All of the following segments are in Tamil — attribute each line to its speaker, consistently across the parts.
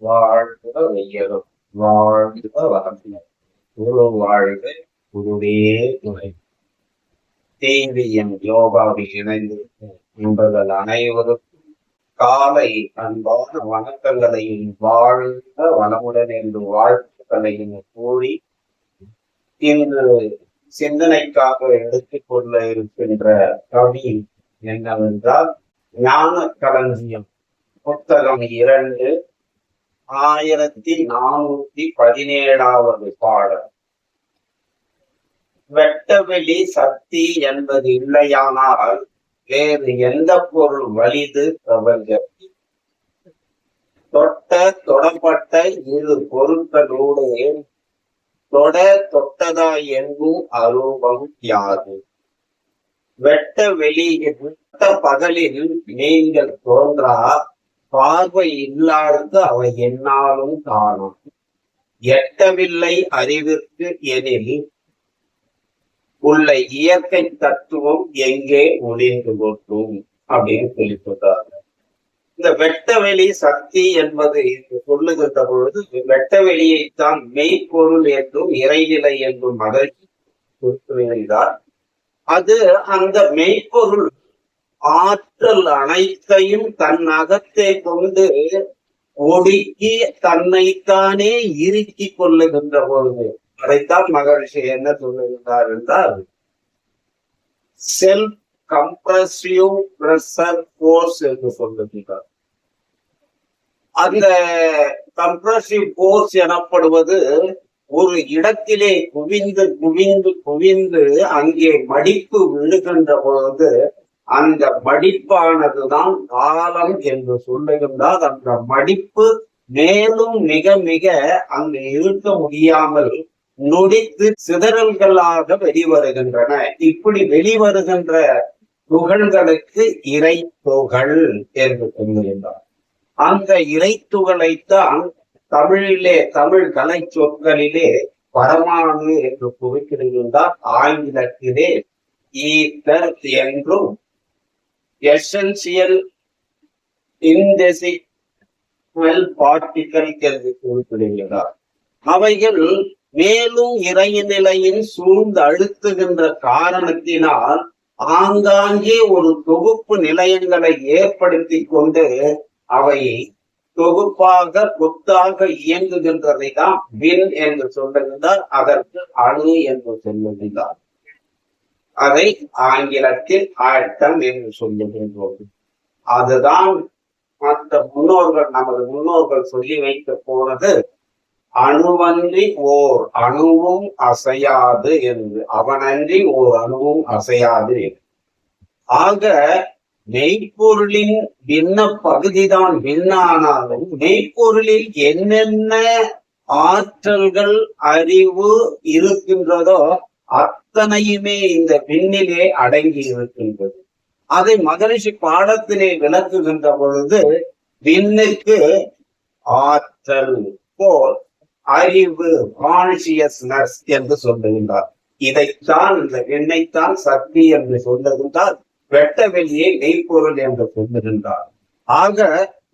Speaker 1: வாழ்க வையகம், வாழ்க வளமுடன். குரு வாழ்க, குருவே துணை. தேவியின் யோகாவில் இணைந்து நண்பர்கள் அனைவருக்கும் காலை அன்பான வணக்கங்களையும் வாழ்க வளமுடன் என்று வாழ்த்துக்களையும் கூறி, இன்று சிந்தனைக்காக எடுத்துக்கொள்ள இருக்கின்ற கவி என்னவென்றால், ஞான களஞ்சியம் புத்தகம் 2, 1417 பாடல். வெட்டவெளி சக்தி என்பது இல்லையானால் வேறு எந்த பொருள் வலிது பிரபஞ்சத்தில்? தொடப்பட்ட இரு பொருட்களோடு தொட்டதாய் என்னும் அரூபம் யாது? வெட்ட வெளியில் பகலில் நீங்கள் தோன்றா பார்வை இல்லாதது அவை என்னாலும் காணும். எட்டவில்லை அறிவிற்கு எனில் உள்ள இயற்கை தத்துவம் எங்கே ஒளிந்து கொட்டும் அப்படின்னு சொல்லி சொல்றாங்க. இந்த வெட்டவெளி சக்தி என்பது சொல்லுகின்ற பொழுது வெட்டவெளியைத்தான் மெய்ப்பொருள் என்றும் இறைநிலை என்றும் மகிழ்ச்சி குறிப்பிடுகிறார். அது அந்த மெய்ப்பொருள் ஆற்றல் அனைத்தையும் தன் அகத்தை கொண்டு ஒடுக்கி தன்னைத்தானே இறுக்கி கொள்ளுகின்ற பொழுது அதைத்தான் மகரிஷி என்ன சொல்லுகின்றார் என்றால், செல்ஃப் கம்ப்ரசிவ் பிரஷர் போர்ஸ் என்று சொல்லுகின்றார். அந்த கம்ப்ரசிவ் போர்ஸ் எனப்படுவது ஒரு இடத்திலே குவிந்து குவிந்து குவிந்து அங்கே மடிப்பு விழுகின்ற பொழுது அந்த மடிப்பானதுதான் காலம் என்று சொல்லுகின்றால், அந்த மடிப்பு மேலும் மிக மிக அங்கு இருக்க முடியாமல் நொடித்து சிதறல்களாக வெளிவருகின்றன. இப்படி வெளிவருகின்ற துகள்களுக்கு இறை துகள் என்று சொல்லுகின்றார். அந்த இறை துகளைத்தான் தமிழிலே, தமிழ் கலை சொற்களிலே பரமாணு என்று குறிப்பிடுகின்றார். ஆங்கிலத்திலே ஈத்தர் என்றும் எசென்சியல் இன்டெசிமல் பார்ட்டிகல் என்று குறிப்பிடுகிறார். அவைகள் மேலும் இறைநிலையின் சூழ்ந்து அழுத்துகின்ற காரணத்தினால் ஆங்காங்கே ஒரு தொகுப்பு நிலையங்களை ஏற்படுத்தி கொண்டு அவை தொகுப்பாக கொத்தாக இயங்குகின்றதை தான் வின் என்று சொல்லுகின்றார். அதற்கு அணு என்று சொல்லுகின்றார். அதை ஆங்கிலத்தில் ஆட்டம் என்று சொல்லுகின்றோம். அதுதான் மற்ற முன்னோர்கள், நமது முன்னோர்கள் சொல்லி வைக்க போனது அணுவன்றி ஓர் அணுவும் அசையாது என்று. அவனன்றி ஓர் அணுவும் அசையாது. ஆக மெய்ப்பொருளின் பின்ன பகுதிதான் பின்னானாலும் மெய்ப்பொருளில் என்னென்ன ஆற்றல்கள் அறிவு இருக்கின்றதோ அத்தனையுமே இந்த விண்ணிலே அடங்கி இருக்கின்றது. அதை மகரிஷி பாடத்திலே விளக்குகின்ற பொழுது விண்ணுக்கு ஆற்றல், போல், அறிவு, கான்சியஸ்னஸ் என்று சொல்லுகின்றார். இதைத்தான் இந்த விண்ணைத்தான் சக்தி என்று சொல்லுகின்றார். வெட்டவெளியை மெய்ப்பொருள் என்று சொல்லுகின்றார். ஆக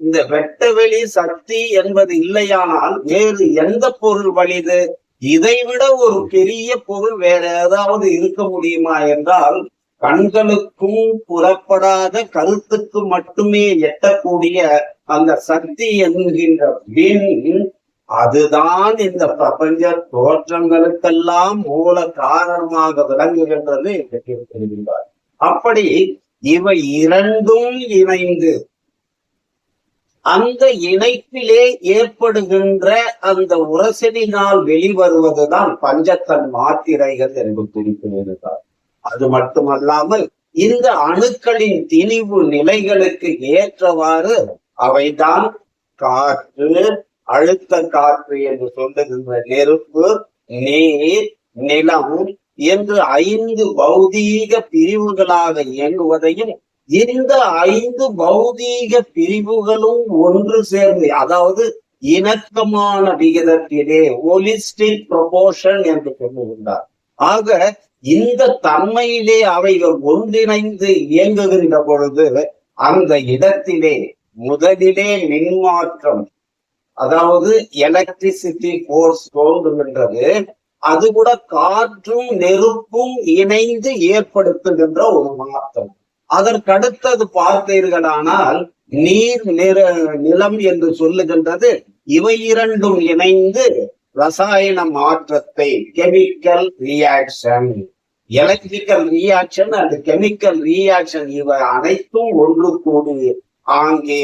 Speaker 1: இந்த வெட்டவெளி சக்தி என்பது இல்லையானால் வேறு எந்த பொருள் வலிது? இதைவிட ஒரு பெரிய பொருள் வேற ஏதாவது இருக்க முடியுமா என்றால், கண்களுக்கும் புறப்படாத கருத்துக்கு மட்டுமே எட்டக்கூடிய அந்த சக்தி என்கின்ற விண், அதுதான் இந்த பிரபஞ்ச தோற்றங்களுக்கெல்லாம் மூல காரணமாக விளங்குகின்றது என்று தெரிவிக்கின்றார். அப்படி இவை இரண்டும் இணைந்து அந்த இணைப்பிலே ஏற்படுகின்ற அந்த உரசலினால் வெளிவருவதுதான் பஞ்சத்தன் மாத்திரைகள் என்று குறிப்பிடுகிறார். அது மட்டுமல்லாமல் இந்த அணுக்களின் திணிவு நிலைகளுக்கு ஏற்றவாறு அவைதான் காற்று, அழுத்த காற்று என்று சொல்லுகின்ற நெருப்பு, நீர், நிலம் என்று 5 பௌதீக பிரிவுகளாக இயங்குவதையும் இந்த 5 பௌதீக பிரிவுகளும் ஒன்று சேர்ந்து, அதாவது இணக்கமான விகிதத்திலே ஹோலிஸ்டிக் ப்ரொபோர்ஷன் என்று சொல்லுகின்றார். ஆக இந்த தன்மையிலே அவைகள் ஒன்றிணைந்து இயங்குகின்ற பொழுது அந்த இடத்திலே முதலிலே மின்மாற்றம் அதாவது எலக்ட்ரிசிட்டி போர்ஸ் தோன்றுகின்றது. அது கூட காற்றும் நெருப்பும் இணைந்து ஏற்படுத்துகின்ற ஒரு மாற்றம். அதற்கடுத்தது பார்த்தீர்களானால் நீர் நிலம் என்று சொல்லுகின்றது. இவை இரண்டும் இணைந்து ரசாயன மாற்றத்தை, chemical reaction, electrical reaction and chemical reaction, இவை அனைத்தும் ஒன்று கூடி அங்கே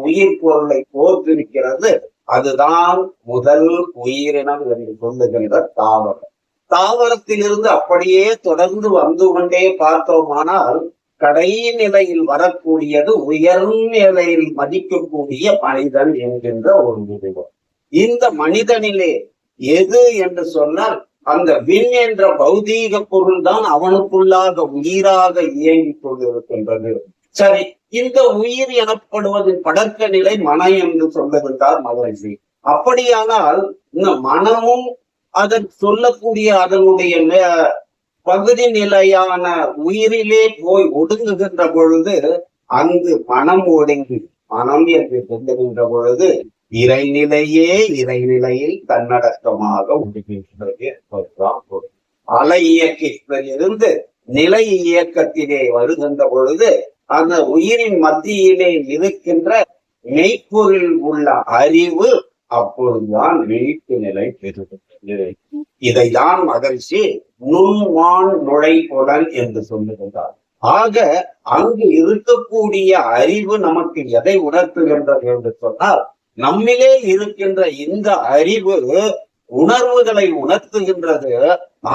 Speaker 1: உயிர் பொருளை தோற்றுவிக்கிறது. அதுதான் முதல் உயிரினம் என்று சொல்லுகின்ற தாவரம். தாவரத்திலிருந்து அப்படியே தொடர்ந்து வந்து கொண்டே பார்த்தோமானால் கடைநிலையில் வரக்கூடியது உயர்நிலையில் மதிக்கக்கூடிய மனிதன் என்கின்ற ஒரு உருவம். இந்த மனிதனிலே எது என்று சொன்னால் அந்த விண் என்ற பௌதீக பொருள் தான் அவனுக்குள்ளாக உயிராக இயங்கிக் கொண்டிருக்கின்றது. சரி, இந்த உயிர் எனப்படுவதின் படக்க நிலை மனம் என்று சொல்லுகின்றார் மகரிஷி. அப்படியானால் இந்த மனமும் அதன் சொல்லக்கூடிய அதனுடைய பகுதி நிலையான உயிரிலே போய் ஒடுங்குகின்ற பொழுது அங்கு மனம் ஒடுங்கி, மனம் என்று சொல்லுகின்ற பொழுது இறைநிலையில் தன்னடக்கமாக ஒடுங்குகின்றது என்பதுதான் பொருள். அலை இயக்கத்திலிருந்து நிலை இயக்கத்திலே வருகின்ற பொழுது அந்த உயிரின் மத்தியிலே இருக்கின்ற மெய்ப்பொருள் உள்ள அறிவு அப்பொழுதுதான் விழிப்பு நிலை பெறுகின்றது. இதைதான் மகரிஷி நுண்வான் நுழைப்புலன் என்று சொல்லுகின்றார். ஆக அங்கு இருக்கக்கூடிய அறிவு நமக்கு எதை உணர்த்துகின்றது என்று சொன்னால், நம்மிலே இருக்கின்ற இந்த அறிவு உணர்வுகளை உணர்த்துகின்றது.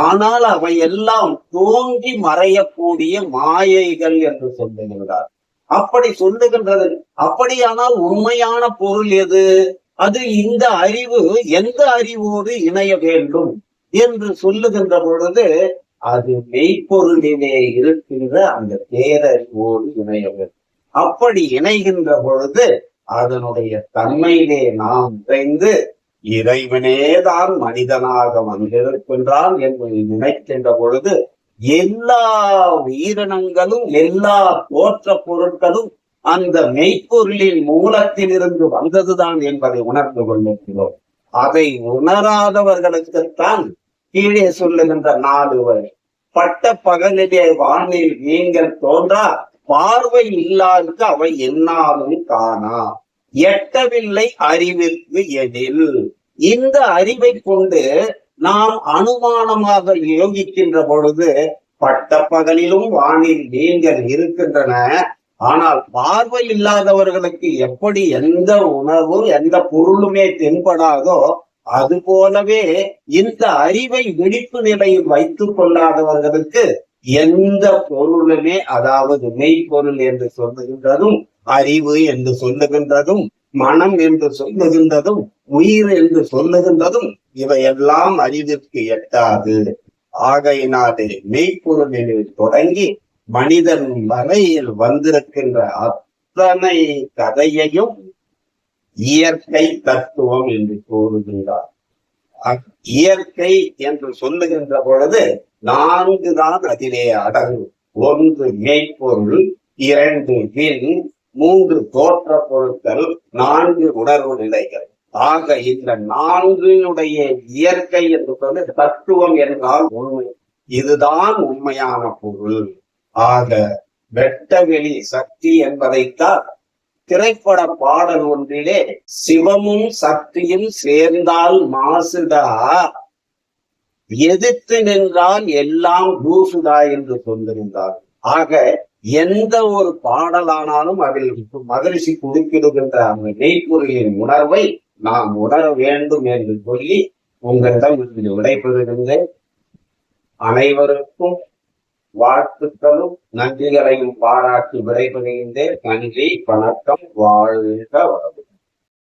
Speaker 1: ஆனால் அவையெல்லாம் தோன்றி மறையக்கூடிய மாயைகள் என்று சொல்லுகின்றார். அப்படி சொல்லுகின்றது. அப்படியானால் உண்மையான பொருள் எது? அது இந்த அறிவு எந்த அறிவோடு இணைய வேண்டும் என்று சொல்லுகின்ற பொழுது அது மெய்ப்பொருளிலே இருக்கின்ற அந்த பேரறிவோடு இணைய வேண்டும். அப்படி இணைகின்ற பொழுது அதனுடைய தன்மையிலே நாம் இணைந்து இறைவனேதான் மனிதனாக வந்திருக்கின்றான் என்று நினைக்கின்ற பொழுது எல்லா உயிரினங்களும் எல்லா தோற்ற பொருட்களும் அந்த மெய்ப்பொருளின் மூலத்திலிருந்து வந்ததுதான் என்பதை உணர்ந்து கொள்ளுகிறோம். அதை உணராதவர்களுக்குத்தான் கீழே சொல்லுகின்ற 4 வரி. பட்ட பகலிலே வானில் நீங்கள் தோன்றா, பார்வை இல்லாதது அவை என்னாலும் காணா, எட்டவில்லை அறிவிற்கு எதில். இந்த அறிவை கொண்டு நாம் அனுமானமாக யோகிக்கின்ற பொழுது பட்ட பகலிலும் வானில் நீங்கள் இருக்கின்றன. ஆனால் பார்வை இல்லாதவர்களுக்கு எப்படி எந்த உணர்வும் எந்த பொருளுமே தென்படாதோ அது போலவே இந்த அறிவை விழிப்பு நிலையில் வைத்துக் கொள்ளாதவர்களுக்கு எந்த பொருளுமே, அதாவது மெய்ப்பொருள் என்று சொல்லுகின்றதும் அறிவு என்று சொல்லுகின்றதும் மனம் என்று சொல்லுகின்றதும் உயிர் என்று சொல்லுகின்றதும் இவையெல்லாம் அறிவிற்கு எட்டாது. ஆகையினாலே மெய்ப்பொருளில் தொடங்கி மனிதன் வரையில் வந்திருக்கின்ற அத்தனை கதையையும் இயற்கை தத்துவம் என்று கூறுகின்றார். இயற்கை என்று சொல்லுகின்ற பொழுது 4 தான் அதிலே அடங்கும். 1 மெய்ப்பொருள், 2 விண், 3 தோற்ற பொருட்கள், 4 உணர்வு நிலைகள். ஆக இந்த 4னுடைய இயற்கை என்று சொல்லி தத்துவம் என்றால் உண்மை. இதுதான் உண்மையான பொருள். ஆக வெட்டவெளி சக்தி என்பதைத்தான் திரைப்பட பாடல் ஒன்றிலே சிவமும் சக்தியும் சேர்ந்தால் மாசுதா, எதிர்த்து நின்றால் எல்லாம் தூசுதா என்று சொல்லியிருந்தார். ஆக எந்த ஒரு பாடலானாலும் அதில் மகரிஷி குறுக்கிடுகின்ற அந்த மெய்ப்பொருளின் உணர்வை நாம் உணர வேண்டும் என்று சொல்லி உங்களிடம் விடைபெறுகின்றேன். அனைவருக்கும் வாழ்த்துக்களும் நன்றிகளையும் பாராட்டி விடைபெறுகின்றேன். நன்றி, வணக்கம், வாழ்க வளமுடன்.